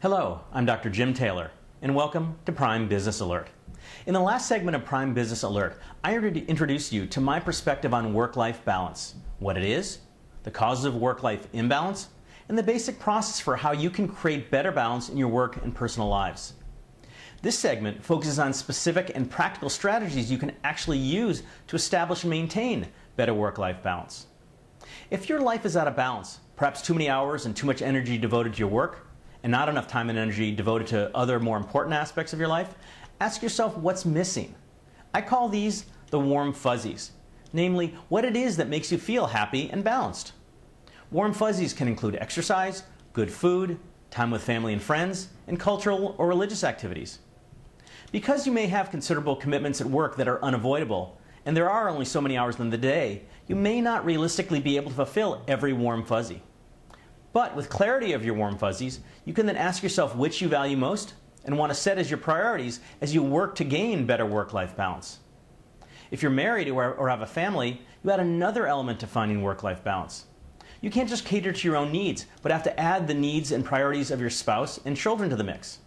Hello, I'm Dr. Jim Taylor, and welcome to Prime Business Alert. In the last segment of Prime Business Alert, I introduced you to my perspective on work-life balance, what it is, the causes of work-life imbalance, and the basic process for how you can create better balance in your work and personal lives. This segment focuses on specific and practical strategies you can actually use to establish and maintain better work-life balance. If your life is out of balance, perhaps too many hours and too much energy devoted to your work, and not enough time and energy devoted to other more important aspects of your life, ask yourself what's missing. I call these the warm fuzzies, namely what it is that makes you feel happy and balanced. Warm fuzzies can include exercise, good food, time with family and friends, and cultural or religious activities. Because you may have considerable commitments at work that are unavoidable, and there are only so many hours in the day, you may not realistically be able to fulfill every warm fuzzy. But with clarity of your warm fuzzies, you can then ask yourself which you value most and want to set as your priorities as you work to gain better work-life balance. If you're married or have a family, you add another element to finding work-life balance. You can't just cater to your own needs, but have to add the needs and priorities of your spouse and children to the mix.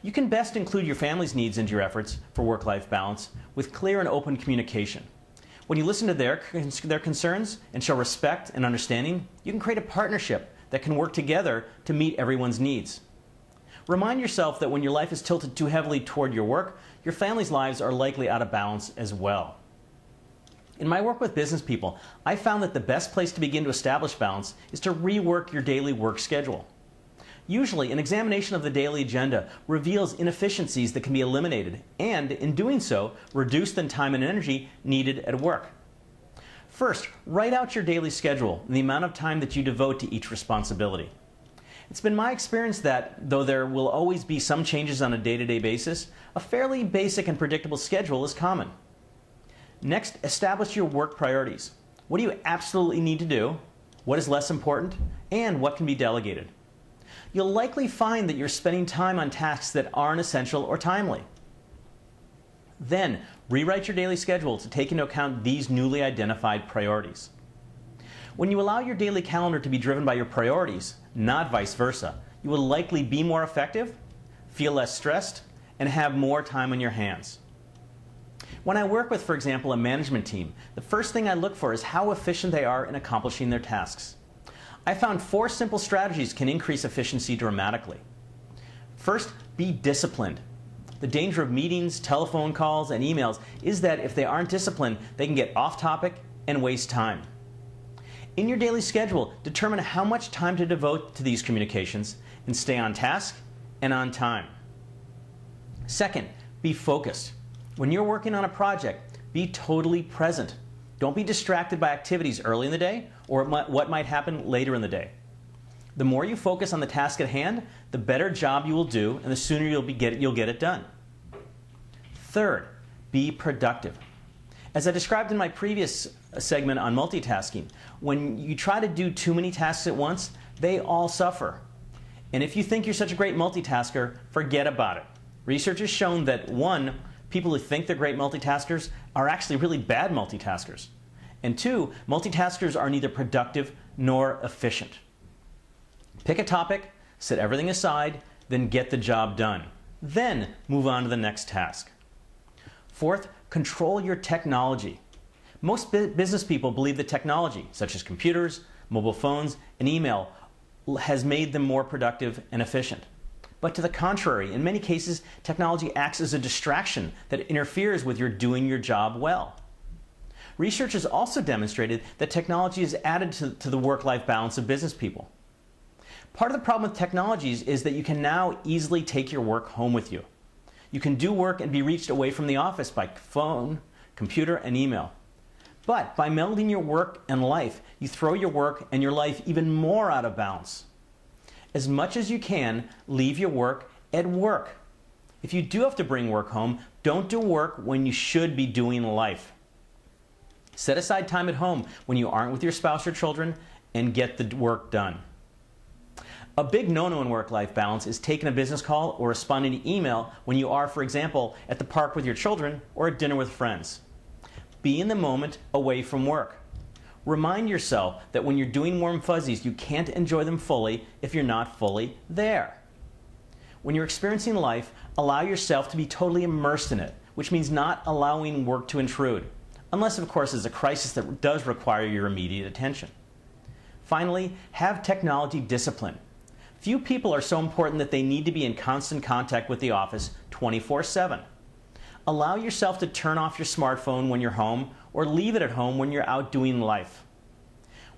You can best include your family's needs into your efforts for work-life balance with clear and open communication. When you listen to their concerns and show respect and understanding, you can create a partnership that can work together to meet everyone's needs. Remind yourself that when your life is tilted too heavily toward your work, your family's lives are likely out of balance as well. In my work with business people, I found that the best place to begin to establish balance is to rework your daily work schedule. Usually, an examination of the daily agenda reveals inefficiencies that can be eliminated and, in doing so, reduce the time and energy needed at work. First, write out your daily schedule and the amount of time that you devote to each responsibility. It's been my experience that, though there will always be some changes on a day-to-day basis, a fairly basic and predictable schedule is common. Next, establish your work priorities. What do you absolutely need to do? What is less important? And what can be delegated? You'll likely find that you're spending time on tasks that aren't essential or timely. Then, rewrite your daily schedule to take into account these newly identified priorities. When you allow your daily calendar to be driven by your priorities, not vice versa, you will likely be more effective, feel less stressed, and have more time on your hands. When I work with, for example, a management team, the first thing I look for is how efficient they are in accomplishing their tasks. I found 4 simple strategies can increase efficiency dramatically. First, be disciplined. The danger of meetings, telephone calls, and emails is that if they aren't disciplined, they can get off topic and waste time. In your daily schedule, determine how much time to devote to these communications and stay on task and on time. Second, be focused. When you're working on a project, be totally present. Don't be distracted by activities early in the day or what might happen later in the day. The more you focus on the task at hand, the better job you will do and the sooner you'll get it done. Third, be productive. As I described in my previous segment on multitasking, when you try to do too many tasks at once, they all suffer. And if you think you're such a great multitasker, forget about it. Research has shown that 1, people who think they're great multitaskers are actually really bad multitaskers. And 2, multitaskers are neither productive nor efficient. Pick a topic, set everything aside, then get the job done. Then move on to the next task. Fourth, control your technology. Most business people believe that technology, such as computers, mobile phones, and email, has made them more productive and efficient. But to the contrary, in many cases, technology acts as a distraction that interferes with your doing your job well. Research has also demonstrated that technology is added to the work-life balance of business people. Part of the problem with technologies is that you can now easily take your work home with you. You can do work and be reached away from the office by phone, computer, and email. But by melding your work and life, you throw your work and your life even more out of balance. As much as you can, leave your work at work. If you do have to bring work home, don't do work when you should be doing life. Set aside time at home when you aren't with your spouse or children and get the work done. A big no-no in work-life balance is taking a business call or responding to email when you are, for example, at the park with your children or at dinner with friends. Be in the moment away from work. Remind yourself that when you're doing warm fuzzies, you can't enjoy them fully if you're not fully there. When you're experiencing life, allow yourself to be totally immersed in it, which means not allowing work to intrude, unless of course it's a crisis that does require your immediate attention. Finally, have technology discipline. Few people are so important that they need to be in constant contact with the office 24/7. Allow yourself to turn off your smartphone when you're home or leave it at home when you're out doing life.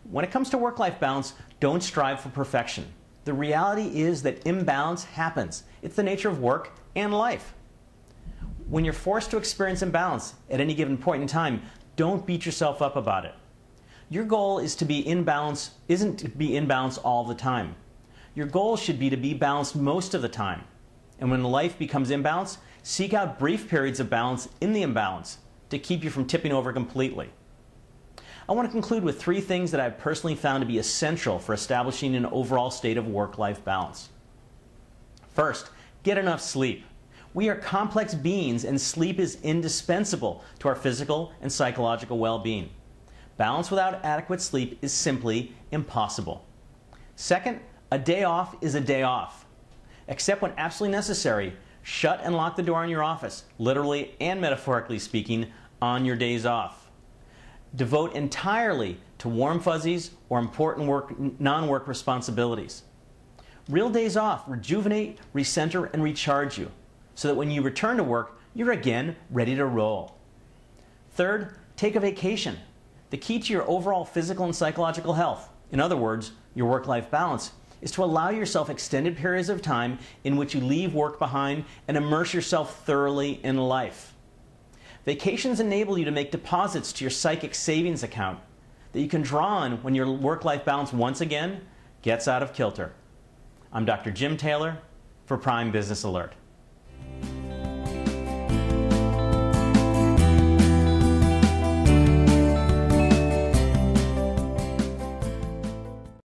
When it comes to work-life balance, don't strive for perfection. The reality is that imbalance happens. It's the nature of work and life. When you're forced to experience imbalance at any given point in time, don't beat yourself up about it. Your goal is to be in balance, isn't to be in balance all the time. Your goal should be to be balanced most of the time. And when life becomes imbalanced, seek out brief periods of balance in the imbalance to keep you from tipping over completely. I want to conclude with 3 things that I've personally found to be essential for establishing an overall state of work-life balance. First, get enough sleep. We are complex beings and sleep is indispensable to our physical and psychological well-being. Balance without adequate sleep is simply impossible. Second, a day off is a day off. Except when absolutely necessary, shut and lock the door in your office, literally and metaphorically speaking, on your days off. Devote entirely to warm fuzzies or important non-work responsibilities. Real days off rejuvenate, recenter, and recharge you so that when you return to work, you're again ready to roll. Third, take a vacation. The key to your overall physical and psychological health, in other words, your work-life balance, is to allow yourself extended periods of time in which you leave work behind and immerse yourself thoroughly in life. Vacations enable you to make deposits to your psychic savings account that you can draw on when your work-life balance once again gets out of kilter. I'm Dr. Jim Taylor for Prime Business Alert.